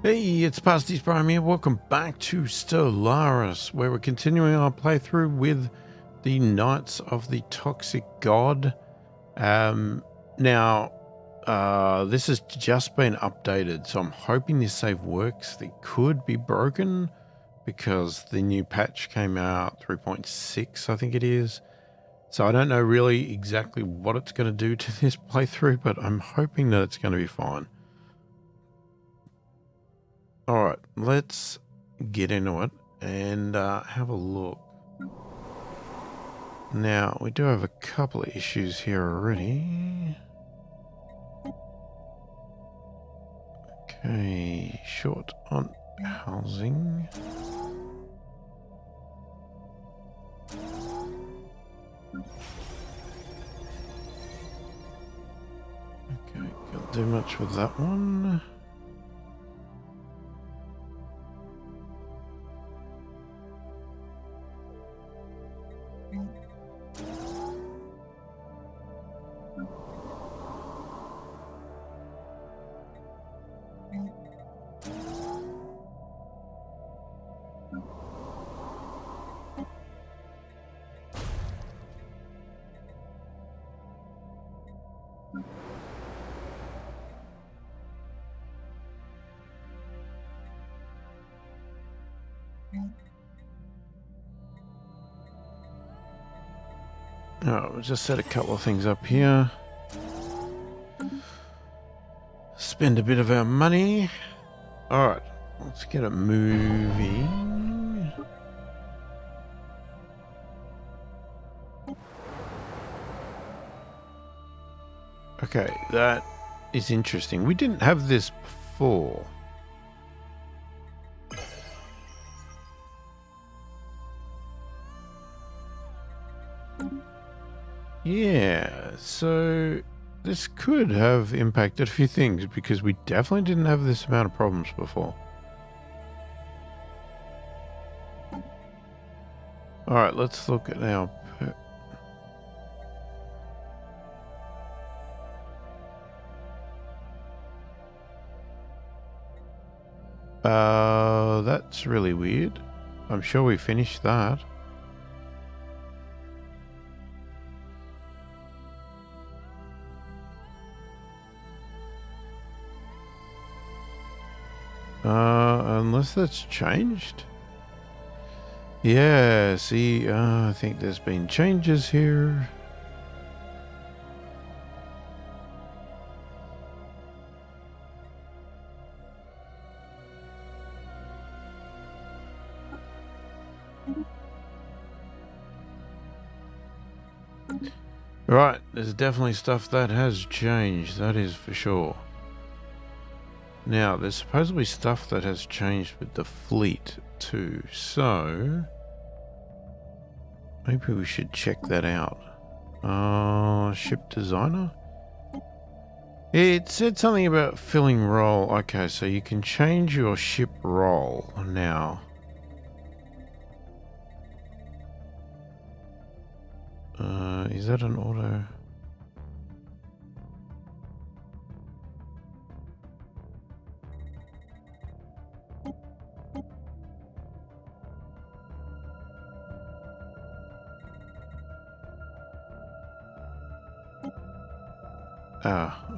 Hey, it's pasthisprime here. Welcome back to Stellaris, where we're continuing our playthrough with the Knights of the Toxic God. Now, this has just been updated, so I'm hoping this save works. They could be broken because the new patch came out 3.6, I think it is. So I don't know really exactly what it's going to do to this playthrough, but I'm hoping that it's going to be fine. All right, let's get into it and have a look. Now, we do have a couple of issues here already. Okay, short on housing. Okay, can't do much with that one. Alright, we'll just set a couple of things up here. Spend a bit of our money. Alright, let's get it moving. Okay, that is interesting. We didn't have this before. Yeah, so this could have impacted a few things because we definitely didn't have this amount of problems before. Alright, let's look at our... that's really weird. I'm sure we finished that. Unless that's changed. Yeah, see, I think there's been changes here. Right, there's definitely stuff that has changed, that is for sure. Now, there's supposedly stuff that has changed with the fleet too, so maybe we should check that out. Ship designer? It said something about filling role. Okay, so you can change your ship role now. Is that an auto?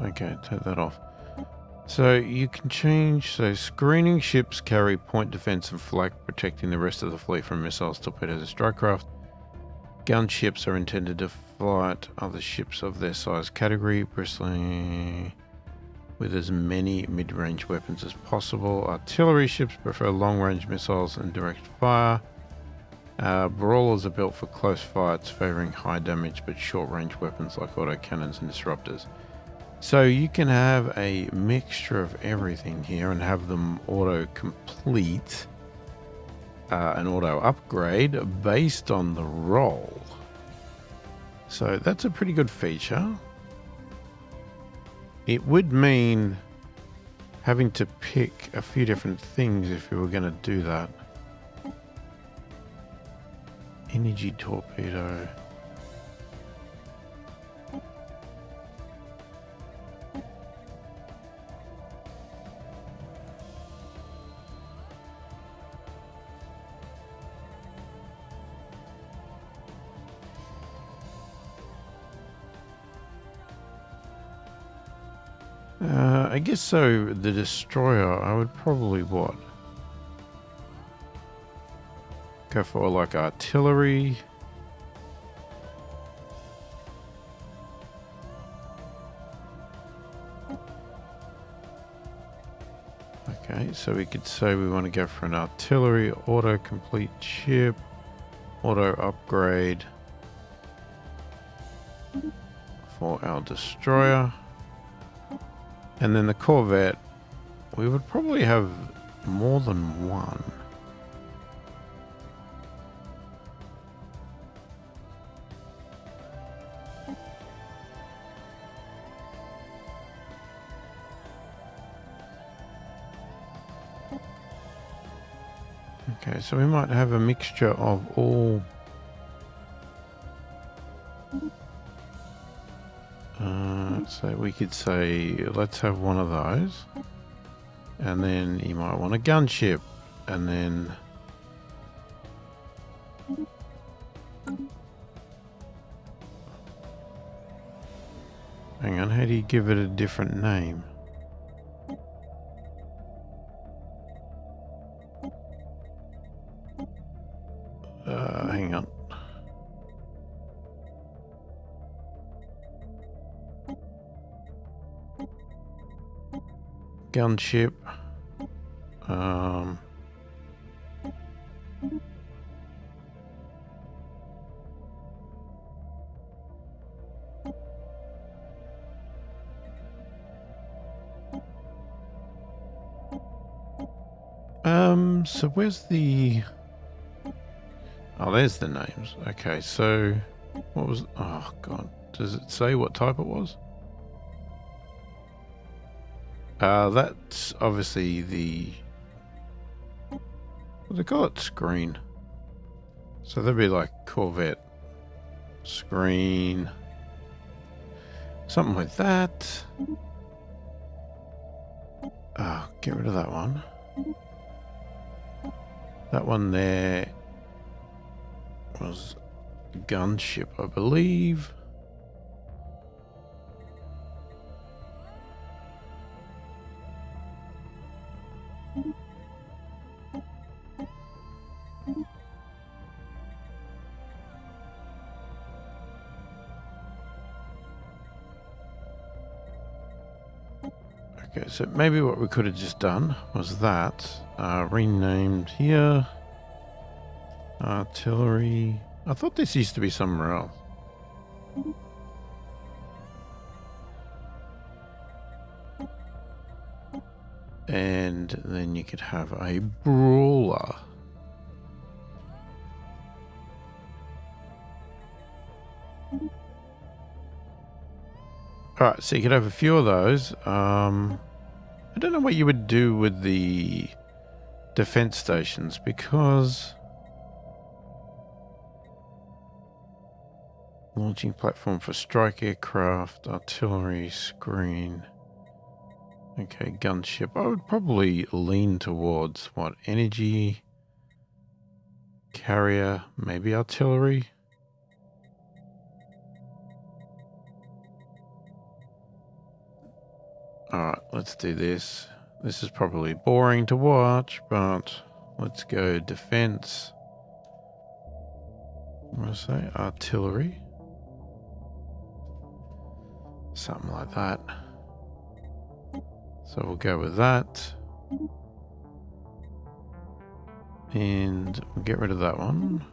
Okay, take that off. So you can change, so screening ships carry point defense and flak, protecting the rest of the fleet from missiles, torpedoes, and strikecraft. Gunships are intended to fight other ships of their size category, bristling with as many mid-range weapons as possible. Artillery ships prefer long-range missiles and direct fire. Brawlers are built for close fights, favoring high damage but short-range weapons like autocannons and disruptors. So you can have a mixture of everything here and have them auto-complete an auto-upgrade based on the role. So that's a pretty good feature. It would mean having to pick a few different things if you were going to do that. Energy torpedo. I guess so. The destroyer, I would probably what? Go for like artillery. Okay, so we could say we want to go for an artillery, auto-complete ship, auto-upgrade for our destroyer. And then the corvette, we would probably have more than one. Okay, so we might have a mixture of all. So we could say, let's have one of those. And then you might want a gunship. And then... Hang on, how do you give it a different name? Hang on. Gunship. So where's the... Oh, there's the names. Okay, so what was... Oh, God. Does it say what type it was? That's obviously the... What do they call it? Screen. So that'd be like Corvette. Screen. Something like that. Oh, get rid of that one. That one there was gunship, I believe. Okay, so maybe what we could have just done was that, renamed here, artillery. I thought this used to be somewhere else. And then you could have a brawler. Alright, so you could have a few of those. I don't know what you would do with the defense stations, because launching platform for strike aircraft, artillery, screen. Okay, gunship. I would probably lean towards what? Energy, carrier, maybe artillery. Alright, let's do this. This is probably boring to watch, but let's go defense. I'm going to say artillery. Something like that. So we'll go with that. And we'll get rid of that one.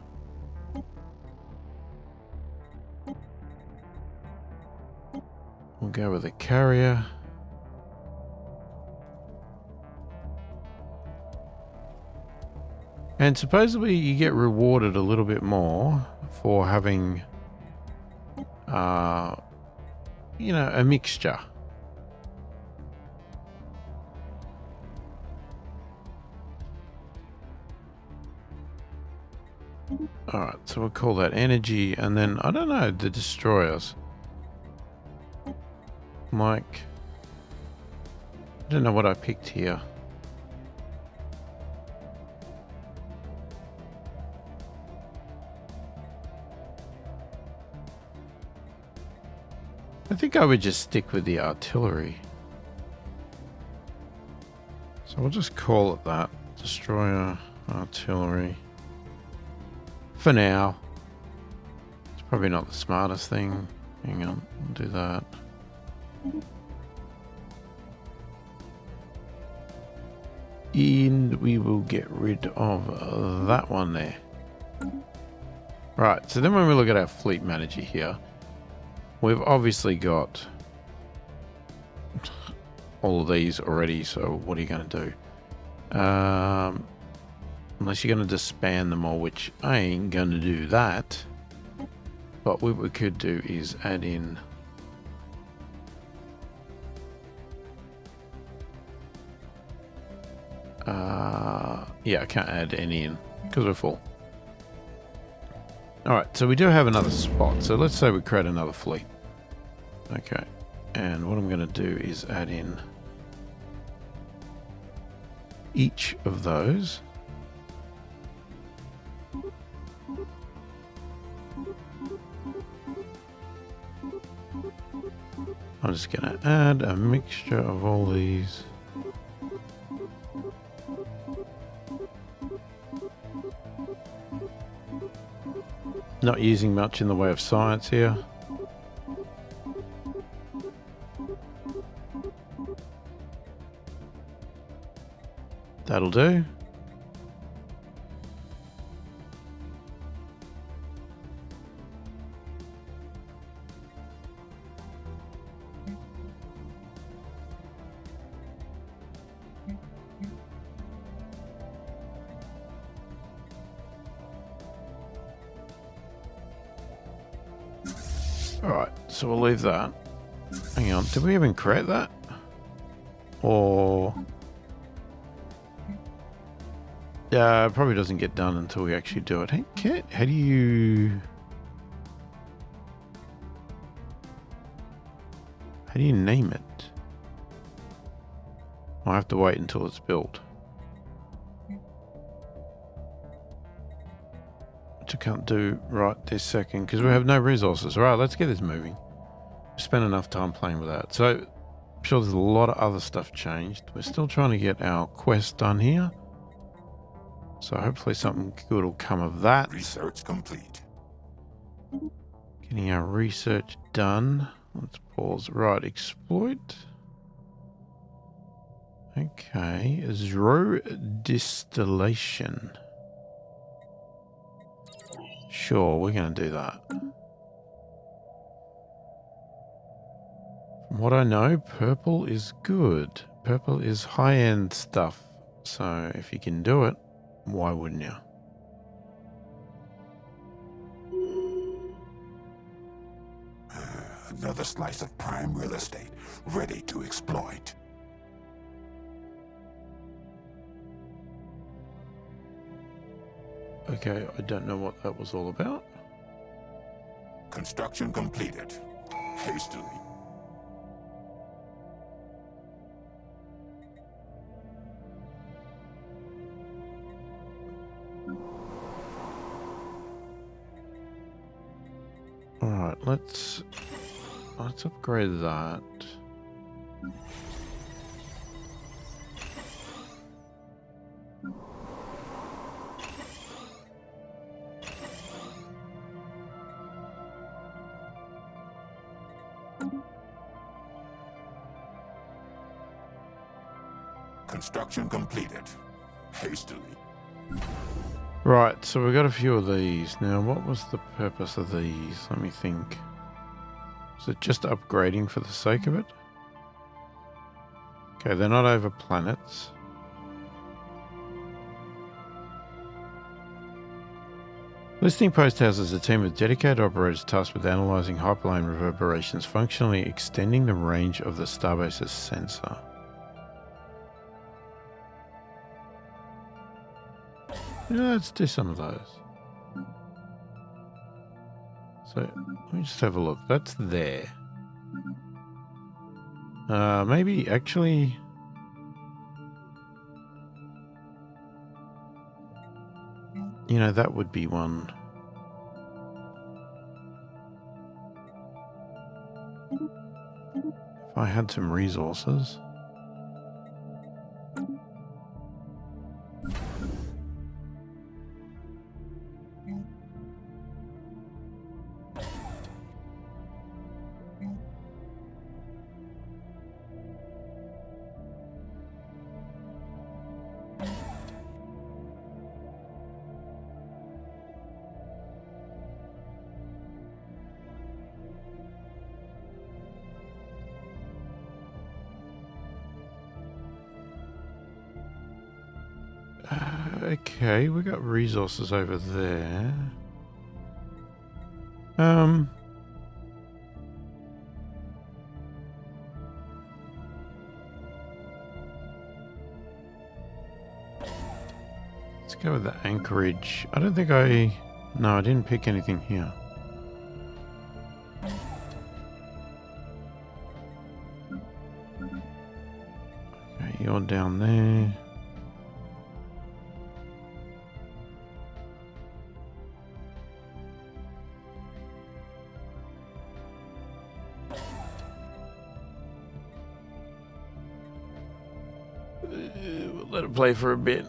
We'll go with a carrier. And supposedly you get rewarded a little bit more for having, you know, a mixture. Alright, so we'll call that energy, and then, I don't know, the destroyers. Like, I don't know what I picked here. I think I would just stick with the artillery. So we'll just call it that. Destroyer, artillery. For now. It's probably not the smartest thing. Hang on, we'll do that. And we will get rid of that one there. Right, so then when we look at our fleet manager here, we've obviously got all of these already, so what are you going to do? Unless you're going to disband them all, which I ain't going to do that. But what we could do is add in... yeah, I can't add any in because we're full. Alright, so we do have another spot. So let's say we create another fleet. Okay, and what I'm going to do is add in each of those. I'm just going to add a mixture of all these. Not using much in the way of science here. That'll do. Alright, so we'll leave that. Hang on, did we even create that? Or... yeah, it probably doesn't get done until we actually do it. Hey, Kit, how do you... how do you name it? I have to wait until it's built. Which I can't do right this second because we have no resources. All right, let's get this moving. We spent enough time playing with that. So, I'm sure there's a lot of other stuff changed. We're still trying to get our quest done here. So hopefully something good will come of that. Research complete. Getting our research done. Let's pause. Right, exploit. Okay, zero distillation. Sure, we're going to do that. From what I know, purple is good. Purple is high-end stuff. So if you can do it, why wouldn't you? Another slice of prime real estate, ready to exploit. Okay, I don't know what that was all about. Construction completed. Hastily. Alright, let's upgrade that. Construction completed. Hastily. Right, so we've got a few of these. Now, what was the purpose of these? Let me think. Is it just upgrading for the sake of it? Okay, they're not over planets. Listening post houses a team of dedicated operators tasked with analysing hyperlane reverberations, functionally extending the range of the starbase's sensor. Yeah, let's do some of those. So, let me just have a look. That's there. Maybe actually... you know, that would be one. If I had some resources. Okay, we got resources over there. Let's go with the anchorage. I don't think no, I didn't pick anything here. Okay, you're down there. We'll let it play for a bit.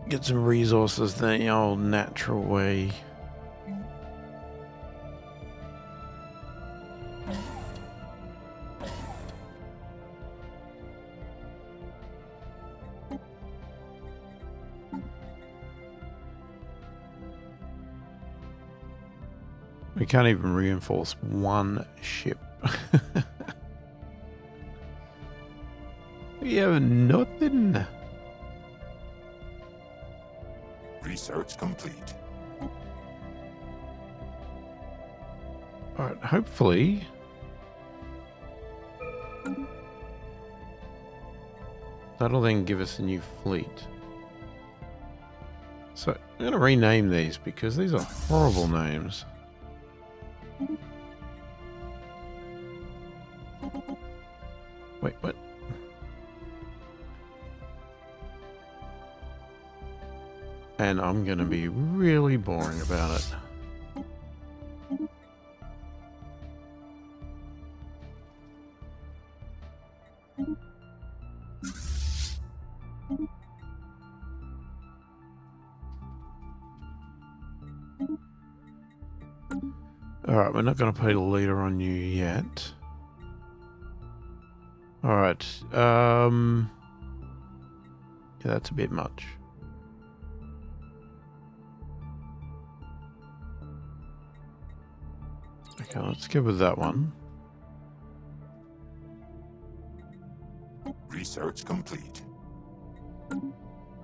Get some resources the old natural way. We can't even reinforce one ship. We have nothing. Research complete. Alright, hopefully that'll then give us a new fleet. So I'm going to rename these because these are horrible names. Wait, what? And I'm going to be really boring about it. Alright, we're not going to put a leader on you yet. Alright, yeah, that's a bit much. Okay, let's go with that one. Research complete.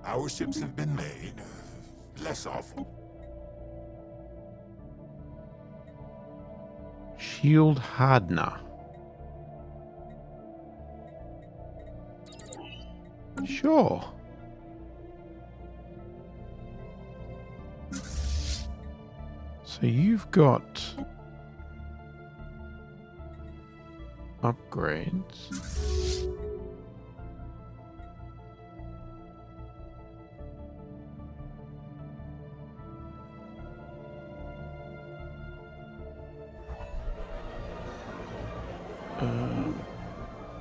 Our ships have been made less awful. Shield hardener. Sure. So you've got upgrades.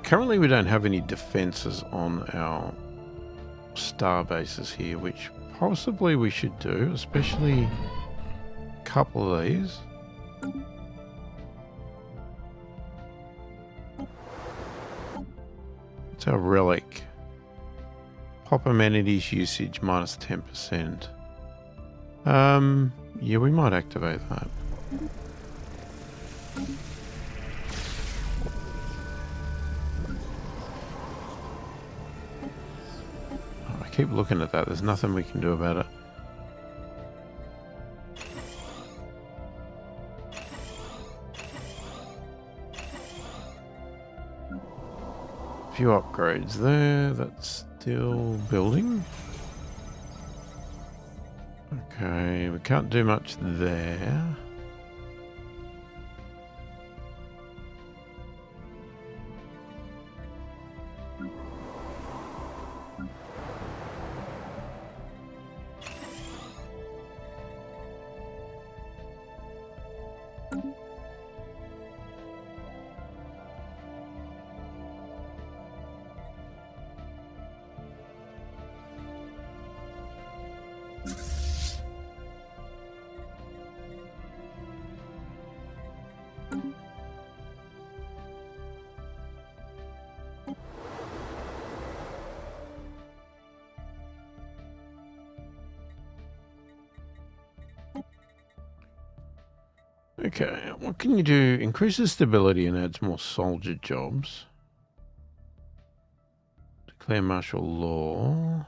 Currently we don't have any defenses on our star bases here, which possibly we should do, especially a couple of these. It's our relic. Pop amenities usage minus 10%. Yeah, we might activate that. Keep looking at that. There's nothing we can do about it. A few upgrades there. That's still building. Okay, we can't do much there. Okay, what can you do? Increases stability and adds more soldier jobs. Declare martial law.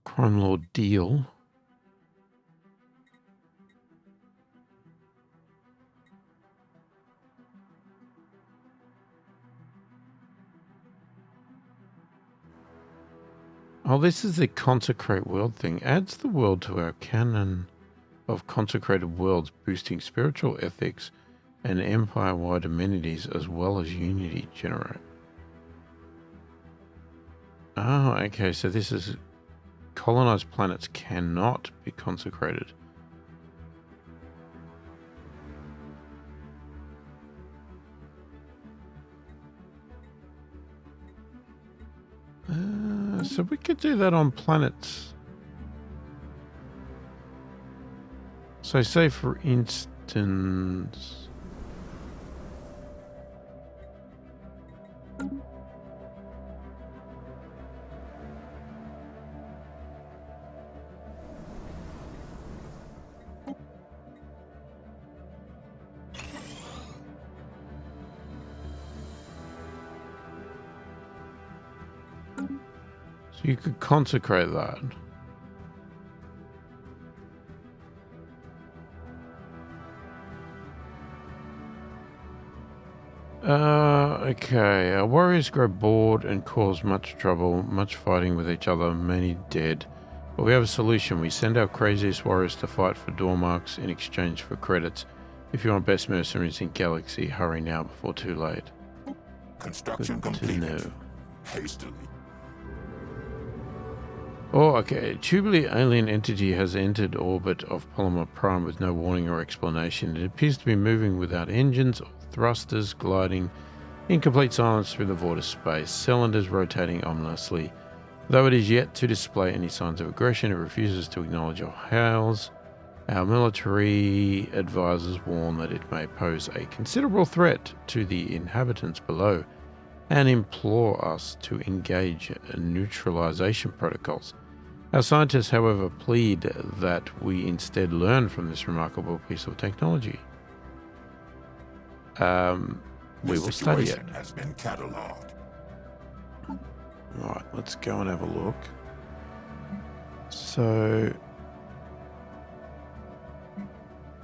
Crime Lord deal. Oh, this is the consecrate world thing. Adds the world to our canon of consecrated worlds, boosting spiritual ethics and empire-wide amenities as well as unity generate. Oh, okay. So this is colonized planets cannot be consecrated. So we could do that on planets. So say for instance... So you could consecrate that. Okay. Our warriors grow bored and cause much trouble, much fighting with each other, many dead. But we have a solution. We send our craziest warriors to fight for door marks in exchange for credits. If you want best mercenaries in Galaxy, hurry now before too late. Construction Good to completed. know. Hastily. Oh, okay. A tubally alien entity has entered orbit of Polymer Prime with no warning or explanation. It appears to be moving without engines or thrusters, gliding in complete silence through the void of space, cylinders rotating ominously. Though it is yet to display any signs of aggression, it refuses to acknowledge our hails. Our military advisors warn that it may pose a considerable threat to the inhabitants below and implore us to engage neutralization protocols. Our scientists, however, plead that we instead learn from this remarkable piece of technology. We will study it. Has been catalogued. Right, let's go and have a look. So,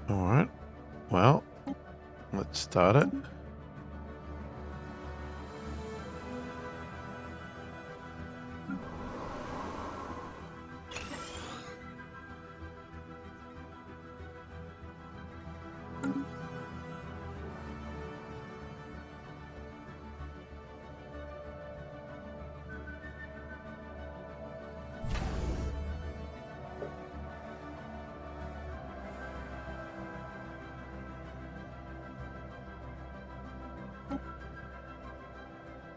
all right. Well, let's start it.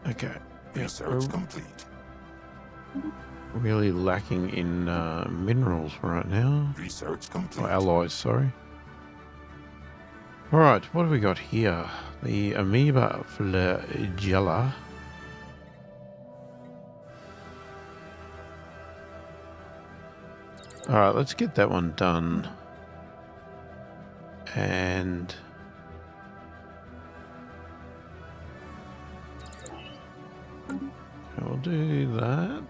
Okay. Research complete. Really lacking in minerals right now. Research complete. Or alloys, sorry. Alright, what have we got here? The amoeba flagella. Alright, let's get that one done. And... we'll do that.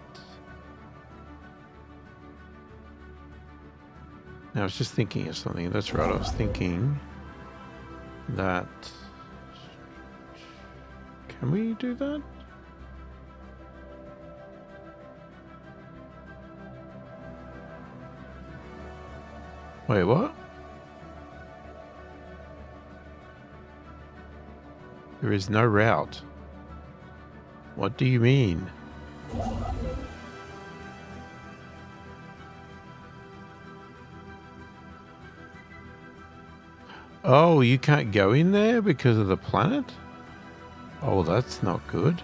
Now, I was just thinking of something. That's right, I was thinking that... Can we do that? Wait, what? There is no route. What do you mean? Oh, you can't go in there because of the planet? Oh, that's not good.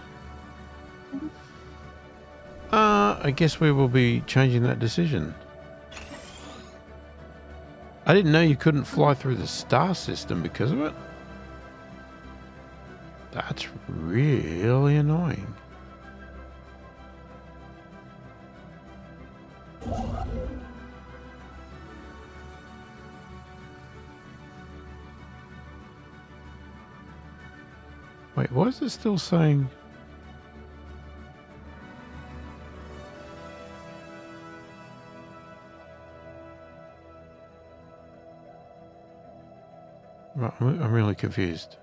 I guess we will be changing that decision. I didn't know you couldn't fly through the star system because of it. That's really annoying. Wait, why is it still saying... I'm really confused.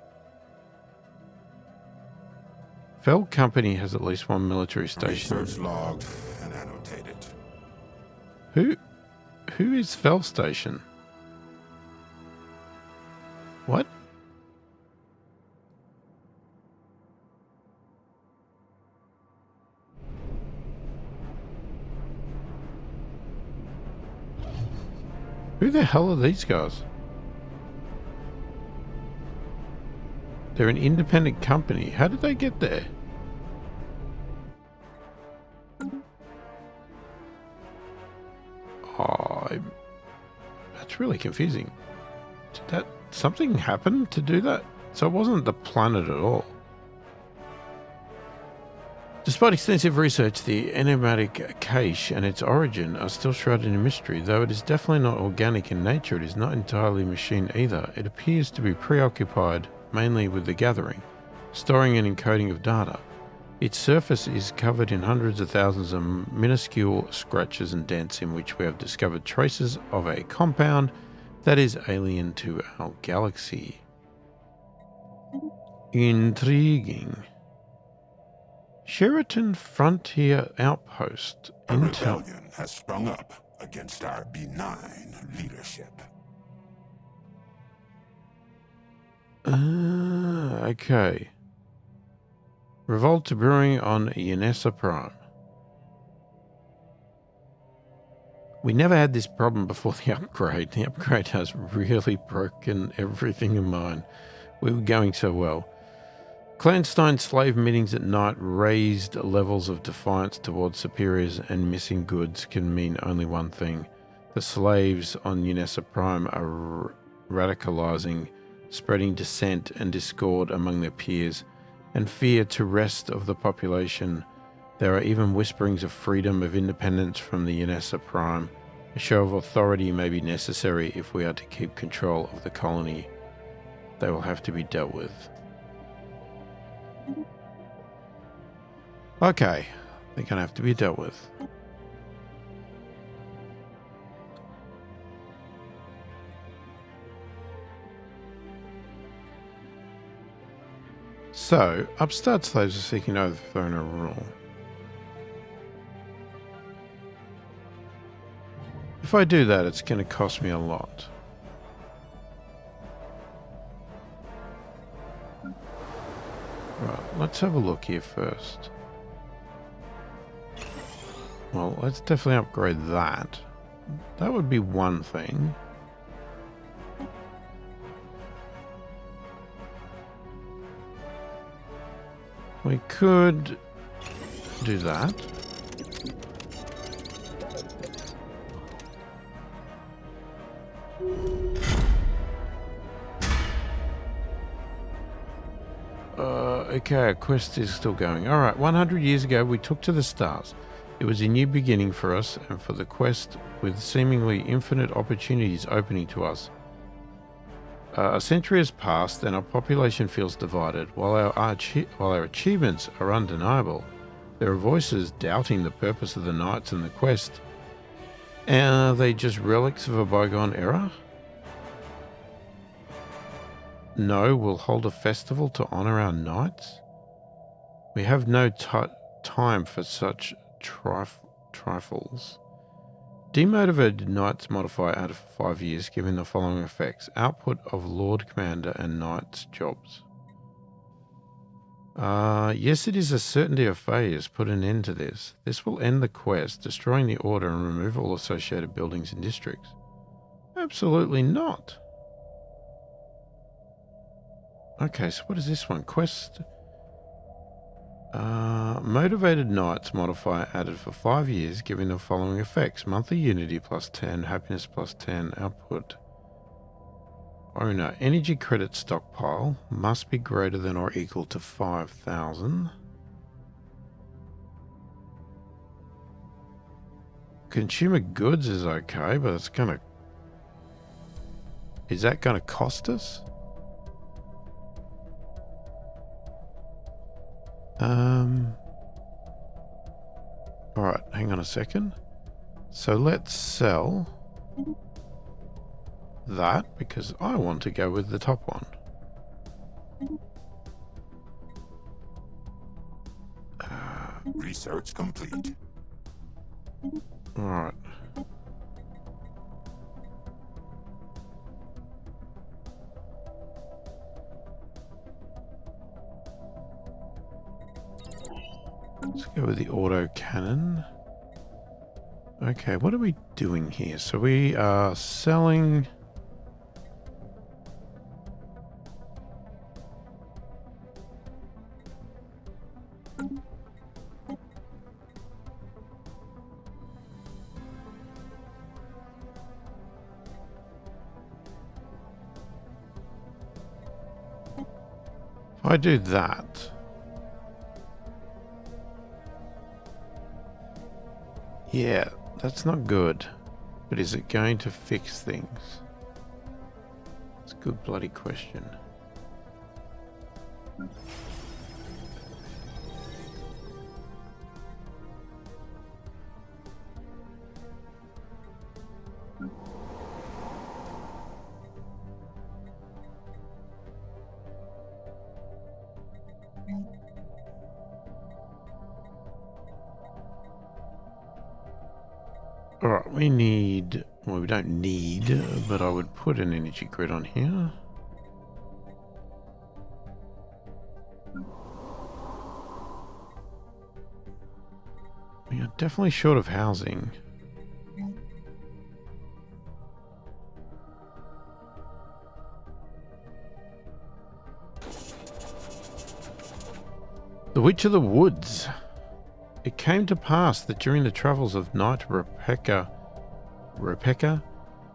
Fell Company has at least one military station. Research logged and annotated. Who is Fell Station? What? Who the hell are these guys? They're an independent company. How did they get there? That's really confusing. Did something happen to do that? So it wasn't the planet at all. Despite extensive research, the enigmatic cache and its origin are still shrouded in mystery. Though it is definitely not organic in nature, it is not entirely machine either. It appears to be preoccupied mainly with the gathering, storing and encoding of data. Its surface is covered in hundreds of thousands of minuscule scratches and dents in which we have discovered traces of a compound that is alien to our galaxy. Intriguing. Sheraton Frontier Outpost. A rebellion has sprung up against our benign leadership. Okay. Revolt brewing on Yanessa Prime. We never had this problem before the upgrade. The upgrade has really broken everything in mine. We were going so well. Clandestine slave meetings at night raised levels of defiance towards superiors, and missing goods can mean only one thing. The slaves on Yanessa Prime are radicalizing, spreading dissent and discord among their peers, and fear to rest of the population. There are even whisperings of freedom of independence from the Yanessa Prime. A show of authority may be necessary if we are to keep control of the colony. They will have to be dealt with. Okay, they're going to have to be dealt with. So, upstart slaves are seeking to overthrow a rule. If I do that, it's going to cost me a lot. Right, let's have a look here first. Well, let's definitely upgrade that. That would be one thing. We could do that. Okay, our quest is still going. Alright, 100 years ago we took to the stars. It was a new beginning for us and for the quest, with seemingly infinite opportunities opening to us. A century has passed and our population feels divided. While our achievements are undeniable, there are voices doubting the purpose of the Knights and the quest. Are they just relics of a bygone era? No, we'll hold a festival to honor our knights. We have no time for such trifles. Demotivated knights modify out of 5 years, giving the following effects. Output of Lord Commander and Knights jobs. Yes, it is a certainty of failures. Put an end to this. This will end the quest, destroying the order and remove all associated buildings and districts. Absolutely not. Okay, so what is this one? Quest. Motivated Knights modifier added for 5 years, giving the following effects. Monthly unity plus 10, happiness plus 10, output. Owner, energy credit stockpile must be greater than or equal to 5,000. Consumer goods is okay, but it's gonna... Is that gonna cost us? Alright, hang on a second. So let's sell that because I want to go with the top one. Research complete. Alright. Let's go with the auto cannon. Okay, what are we doing here? So we are selling... If I do that... Yeah, that's not good. But is it going to fix things? It's a good bloody question. Alright, we need... Well, we don't need, but I would put an energy grid on here. We are definitely short of housing. The Witch of the Woods. It came to pass that during the travels of Knight Rebecca,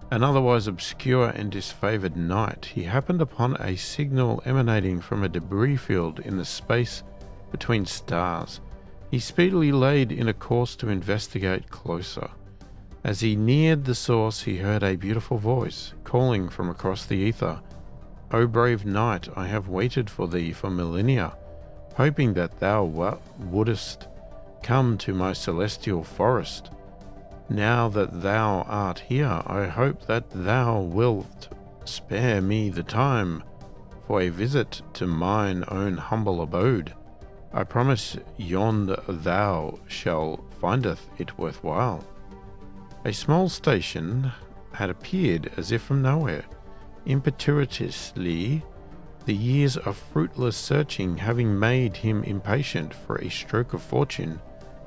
an otherwise obscure and disfavored knight, he happened upon a signal emanating from a debris field in the space between stars. He speedily laid in a course to investigate closer. As he neared the source, he heard a beautiful voice calling from across the ether. "O brave knight, I have waited for thee for millennia, hoping that thou wouldest come to my celestial forest. Now that thou art here, I hope that thou wilt spare me the time for a visit to mine own humble abode. I promise yond thou shall findeth it worthwhile." A small station had appeared as if from nowhere. Impetuously, the years of fruitless searching having made him impatient for a stroke of fortune,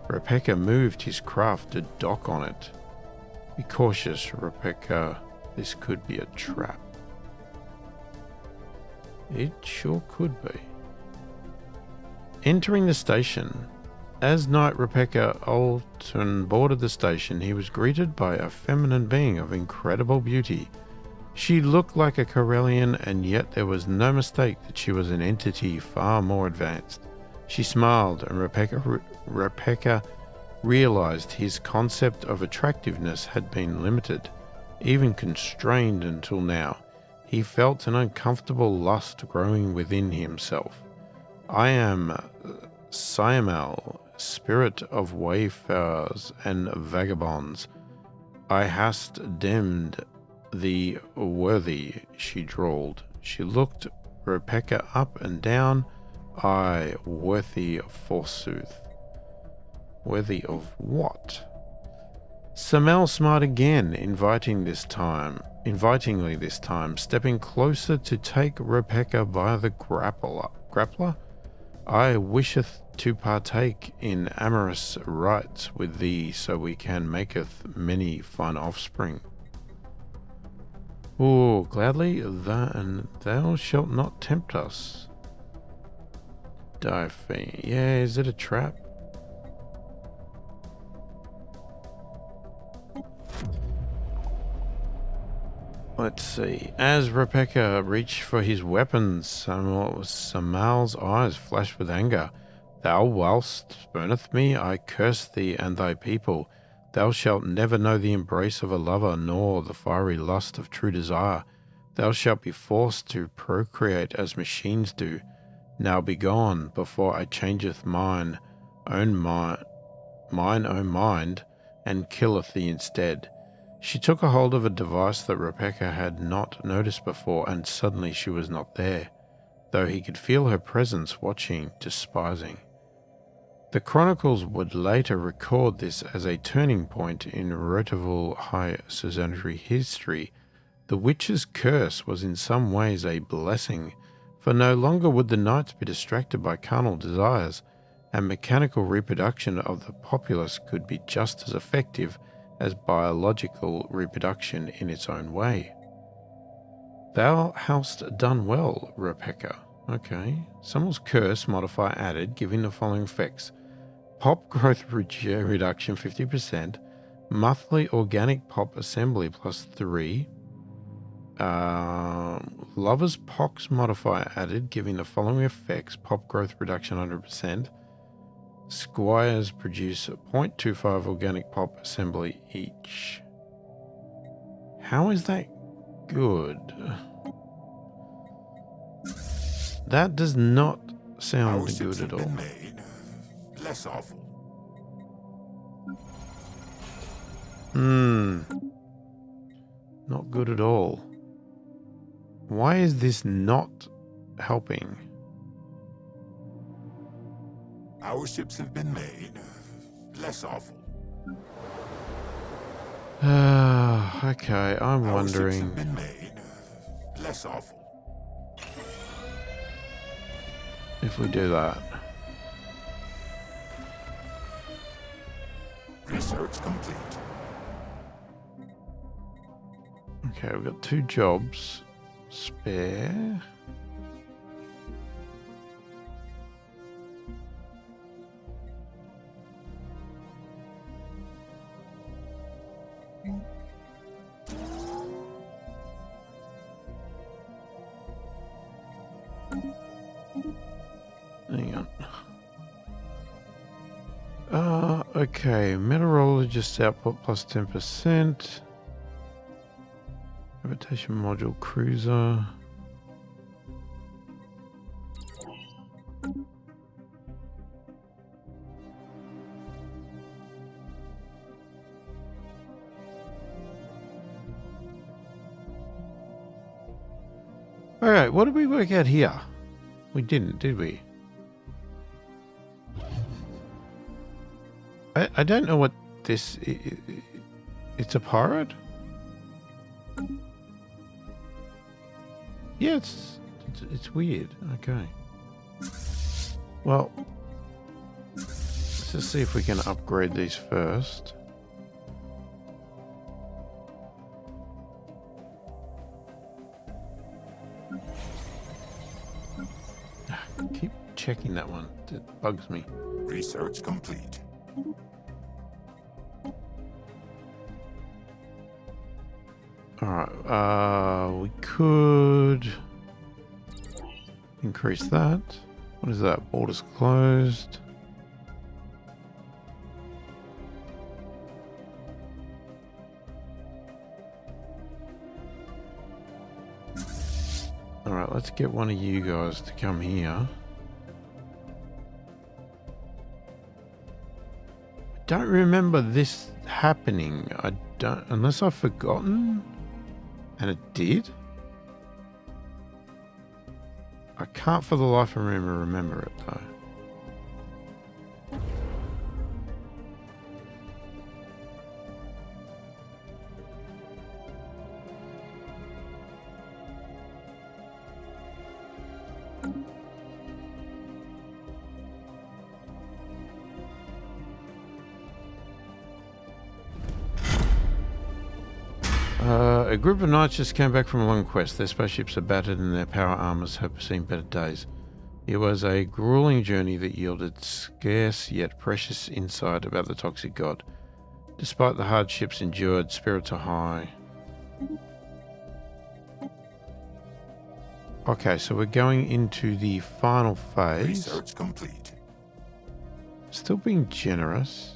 Rebecca moved his craft to dock on it. Be cautious, Rebecca. This could be a trap. It sure could be. Entering the station. As Knight Rebecca Alton boarded the station, he was greeted by a feminine being of incredible beauty. She looked like a Corellian, and yet there was no mistake that she was an entity far more advanced. She smiled, and Rebecca realized his concept of attractiveness had been limited, even constrained until now. He felt an uncomfortable lust growing within himself. "I am Siamal, spirit of wayfarers and vagabonds. I hast deemed thee worthy," she drawled. She looked Rebecca up and down. "Aye, worthy forsooth." Worthy of what? Samel smiled again, invitingly this time, stepping closer to take Rebecca by the grappler. "I wisheth to partake in amorous rites with thee, so we can maketh many fine offspring." "Oh, gladly, and thou shalt not tempt us." Diaphy. Yeah, is it a trap? Let's see. As Rebecca reached for his weapons, Samal's eyes flashed with anger. "Thou whilst spurneth me, I curse thee and thy people. Thou shalt never know the embrace of a lover, nor the fiery lust of true desire. Thou shalt be forced to procreate as machines do. Now be gone, before I changeth mine own mind, and killeth thee instead." She took a hold of a device that Rebecca had not noticed before, and suddenly she was not there, though he could feel her presence watching, despising. The chronicles would later record this as a turning point in Roteval High Society history. The witch's curse was in some ways a blessing, for no longer would the knights be distracted by carnal desires, and mechanical reproduction of the populace could be just as effective as biological reproduction in its own way. Thou hast done well, Rebecca. Okay. Someone's curse modifier added, giving the following effects. Pop growth reduction 50%, monthly organic pop assembly +3, Lover's Pox modifier added, giving the following effects. Pop growth reduction 100%. Squires produce 0.25 organic pop assembly each. How is that good? That does not sound good at all. Less awful. Not good at all. Why is this not helping? Our ships have been made less awful. Okay, I'm wondering. Our ships have been made less awful. If we do that. Research complete. Okay, we've got 2 jobs spare. Hang on. Okay, meteorologist output +10%. Gravitation module cruiser. Alright, what did we work out here? We didn't, did we? I don't know what this... It's a pirate? Yeah, it's weird. Okay. Well, let's just see if we can upgrade these first. Keep checking that one. It bugs me. Research complete. Alright, we could increase that. What is that? Borders closed. Alright, let's get one of you guys to come here. I don't remember this happening. I don't, unless I've forgotten. And it did? I can't for the life of me remember it though. A group of knights just came back from a long quest. Their spaceships are battered and their power armors have seen better days. It was a grueling journey that yielded scarce yet precious insight about the toxic god. Despite the hardships endured, spirits are high. Okay, so we're going into the final phase. Research complete. Still being generous.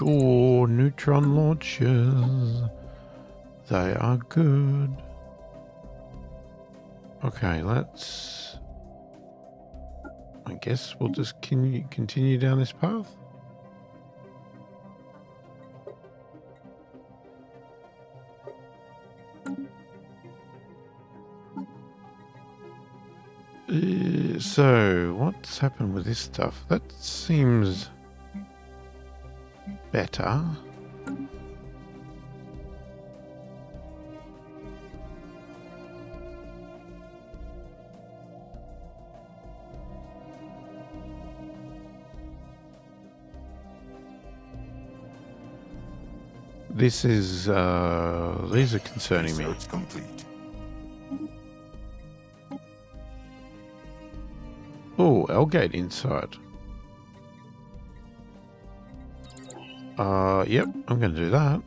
Oh, neutron launchers. They are good. Okay, let's... I guess we'll just continue down this path. So, what's happened with this stuff? That seems better. This is, these are concerning me. Research complete. Oh, Elgate inside. Yep, I'm going to do that.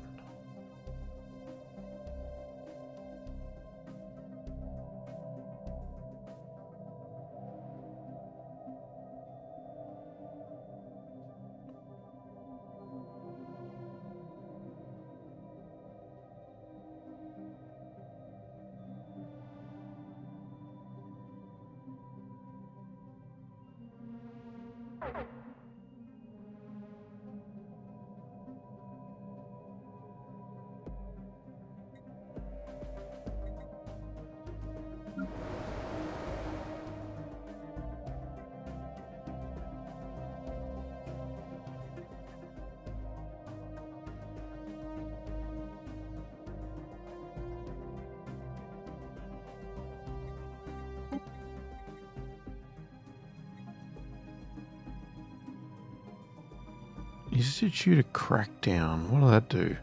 Institute a crackdown. What will that do?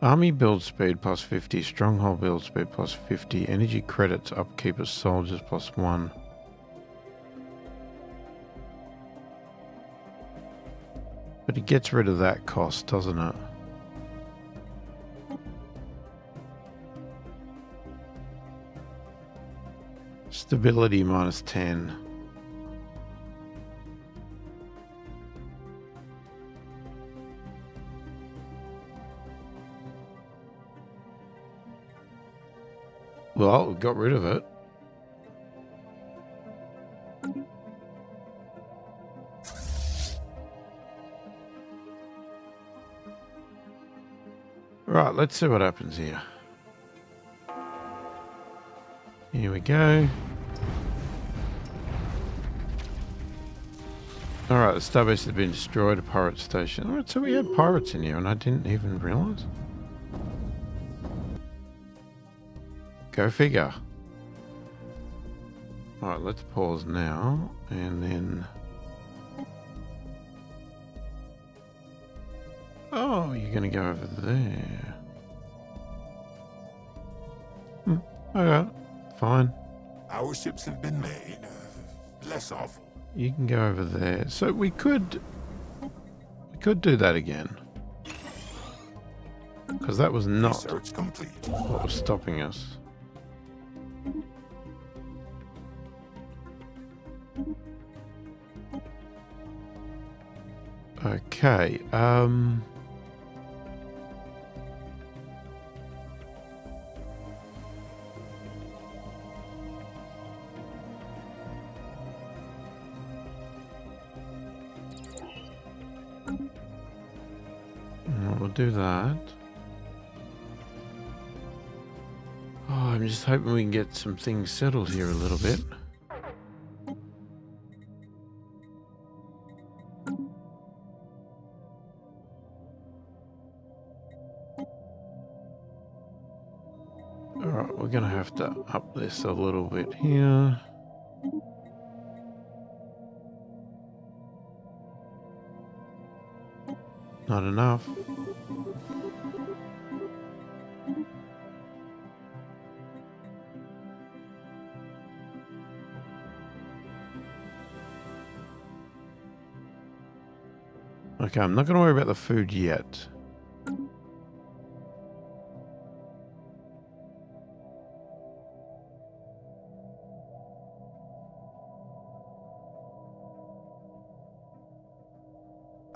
Army build speed plus 50. Stronghold build speed plus 50. Energy credits upkeep of soldiers plus 1. But it gets rid of that cost, doesn't it? Stability minus 10. Well, we got rid of it. Right, let's see what happens here. Here we go. Alright, the starbase has been destroyed, a pirate station. Alright, so we had pirates in here and I didn't even realise. Go figure. Alright, let's pause now and then... Oh, you're going to go over there. Okay, fine. Our ships have been made less awful. You can go over there. So we could do that again. Because that was not Research complete. what was stopping us. Okay, we'll do that. Oh, I'm just hoping we can get some things settled here a little bit. Alright, we're gonna have to up this a little bit here. Not enough. Okay, I'm not going to worry about the food yet.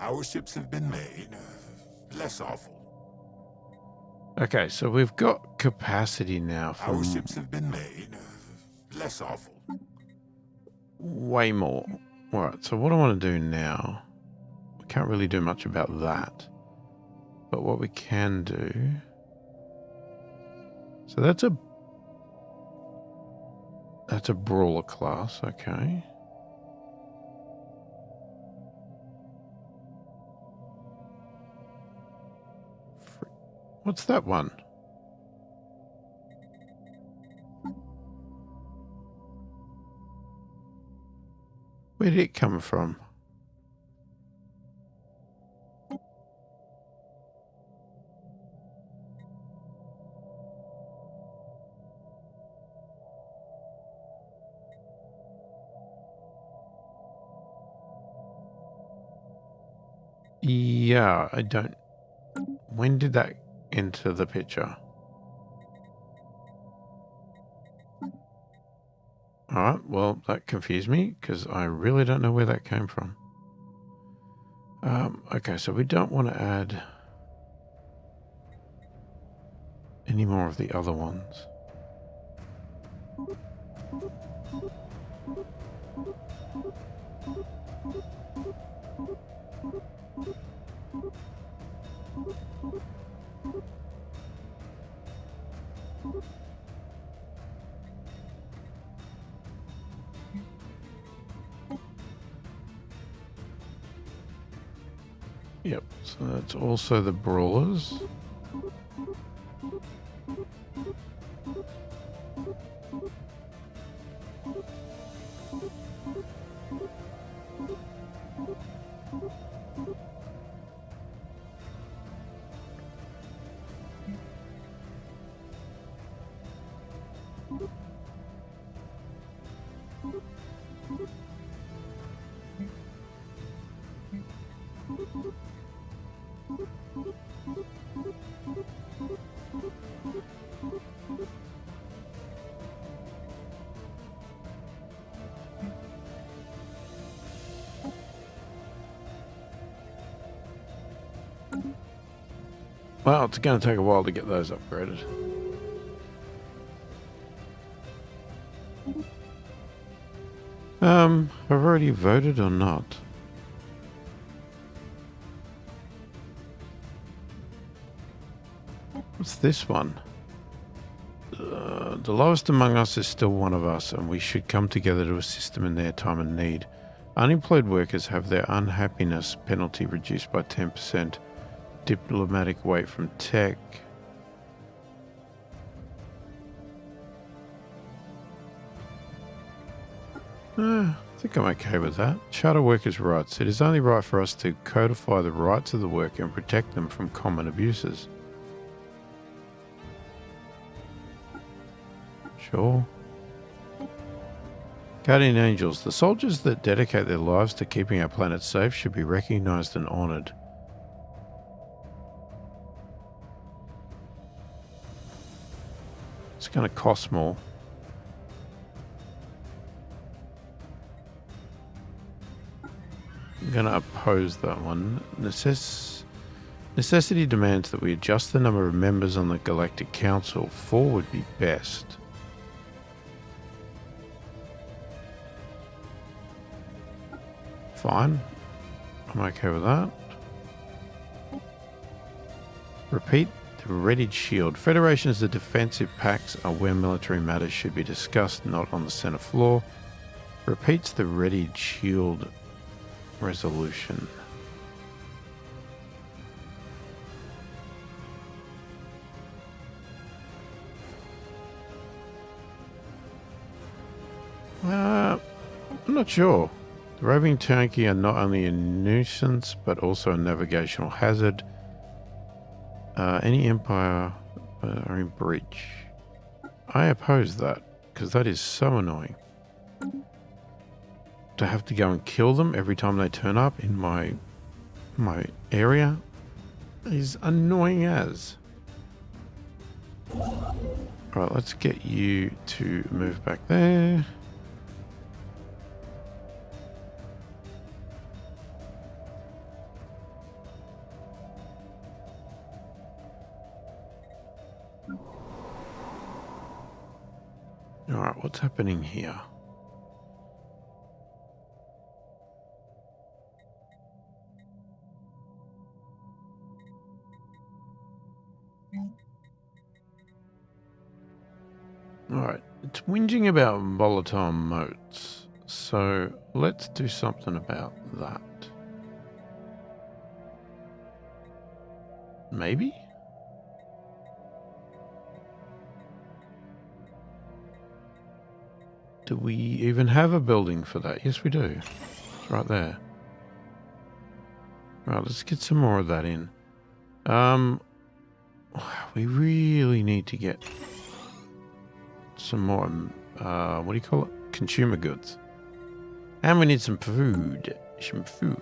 Our ships have been made less awful. Okay, so we've got capacity now for Our ships have been made less awful. way more. Alright, so what I want to do now, we can't really do much about that. But what we can do... So that's a brawler class, okay. What's that one? Where did it come from? Yeah, I don't... When did that enter the picture? Alright, well, that confused me, because I really don't know where that came from. Okay, so we don't want to add any more of the other ones. Yep, so that's also the brawlers. Well, it's going to take a while to get those upgraded. I've already voted or not? What's this one? The lowest among us is still one of us, and we should come together to assist them in their time of need. Unemployed workers have their unhappiness penalty reduced by 10%. Diplomatic weight from tech. I think I'm okay with that. Charter workers' rights. It is only right for us to codify the rights of the worker and protect them from common abuses. Sure. Guardian Angels. The soldiers that dedicate their lives to keeping our planet safe should be recognized and honored. It's going to cost more. I'm going to oppose that one. Necessity demands that we adjust the number of members on the Galactic Council. 4 would be best. Fine. I'm okay with that. Repeat the readied shield. Federations of defensive pacts are where military matters should be discussed, not on the center floor. Repeats the readied shield resolution. I'm not sure. The roving tanky are not only a nuisance, but also a navigational hazard. Any empire are in breach. I oppose that, because that is so annoying. To have to go and kill them every time they turn up in my area is annoying as. Alright, let's get you to move back there. All right, what's happening here? All right, it's whinging about volatile motes, so let's do something about that. Maybe? Do we even have a building for that? Yes, we do. It's right there. Right, let's get some more of that in. We really need to get some more, what do you call it? Consumer goods. And we need some food. Some food.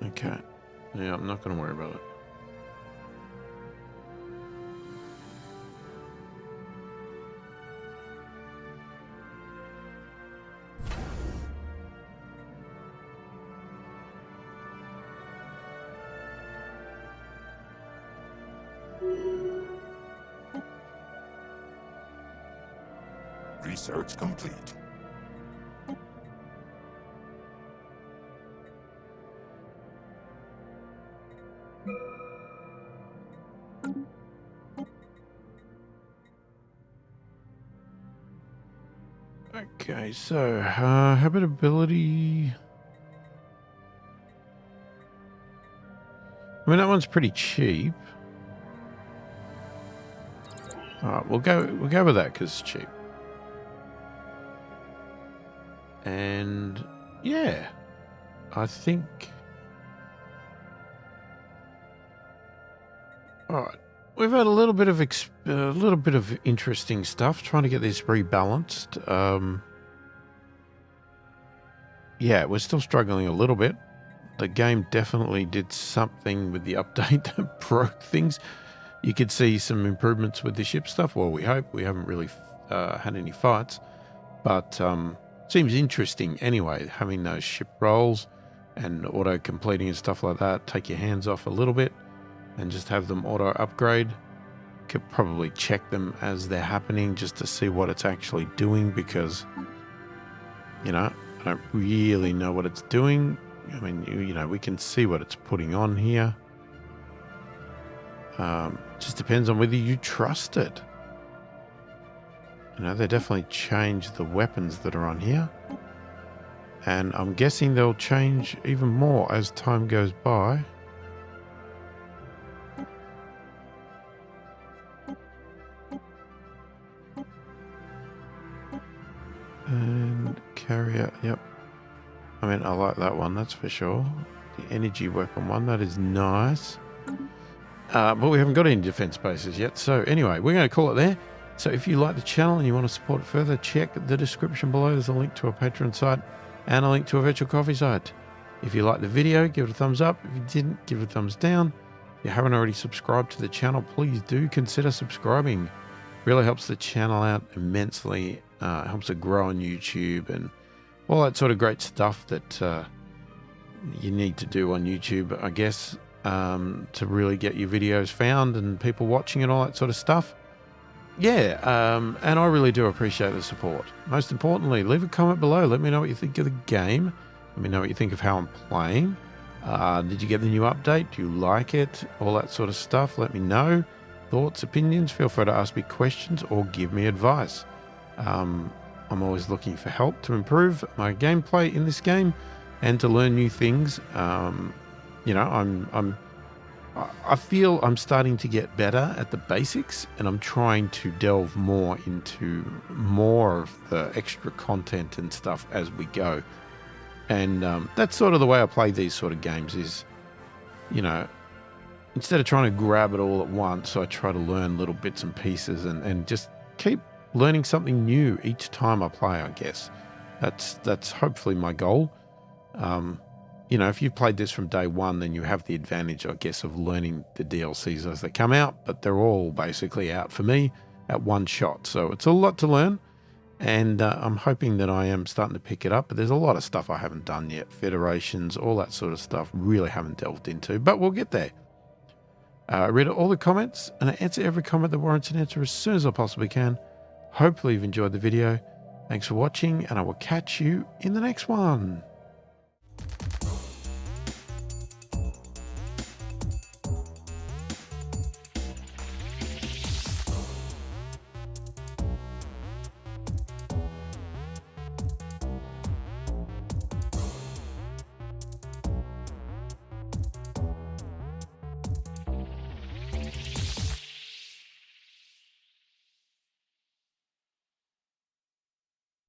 Okay. Yeah, I'm not going to worry about it. Research complete. Okay, so habitability. I mean, that one's pretty cheap. All right, we'll go with that because it's cheap. And yeah, I think. All right, we've had a little bit of interesting stuff trying to get this rebalanced. Yeah, we're still struggling a little bit. The game definitely did something with the update that broke things. You could see some improvements with the ship stuff. Well, we hope. We haven't really had any fights, but seems interesting anyway, having those ship rolls and auto completing and stuff like that. Take your hands off a little bit and just have them auto upgrade. Could probably check them as they're happening just to see what it's actually doing, because, you know, I don't really know what it's doing. I mean, you know, we can see what it's putting on here. Just depends on whether you trust it. You know, they definitely changed the weapons that are on here. And I'm guessing they'll change even more as time goes by. And carrier, yep. I mean, I like that one, that's for sure. The energy weapon one, that is nice. But we haven't got any defense bases yet. So anyway, we're going to call it there. So if you like the channel and you want to support it further, check the description below. There's a link to a Patreon site and a link to a virtual coffee site. If you liked the video, give it a thumbs up. If you didn't, give it a thumbs down. If you haven't already subscribed to the channel, please do consider subscribing. Really helps the channel out immensely. Helps it grow on YouTube and all that sort of great stuff that you need to do on YouTube, I guess, to really get your videos found and people watching and all that sort of stuff. Yeah, and I really do appreciate the support. Most importantly, leave a comment below. Let me know what you think of the game. Let me know what you think of how I'm playing. Did you get the new update? Do you like it? All that sort of stuff. Let me know. Thoughts, opinions. Feel free to ask me questions or give me advice. I'm always looking for help to improve my gameplay in this game and to learn new things. You know, I feel I'm starting to get better at the basics, and I'm trying to delve more into more of the extra content and stuff as we go. And that's sort of the way I play these sort of games is, you know, instead of trying to grab it all at once, I try to learn little bits and pieces and just keep learning something new each time I play, I guess. That's hopefully my goal. You know, if you've played this from day one, then you have the advantage, I guess, of learning the DLCs as they come out, but they're all basically out for me at one shot. So it's a lot to learn, And I'm hoping that I am starting to pick it up, but there's a lot of stuff I haven't done yet. Federations, all that sort of stuff, really haven't delved into, but we'll get there. I read all the comments, and I answer every comment that warrants an answer as soon as I possibly can. Hopefully you've enjoyed the video. Thanks for watching, and I will catch you in the next one.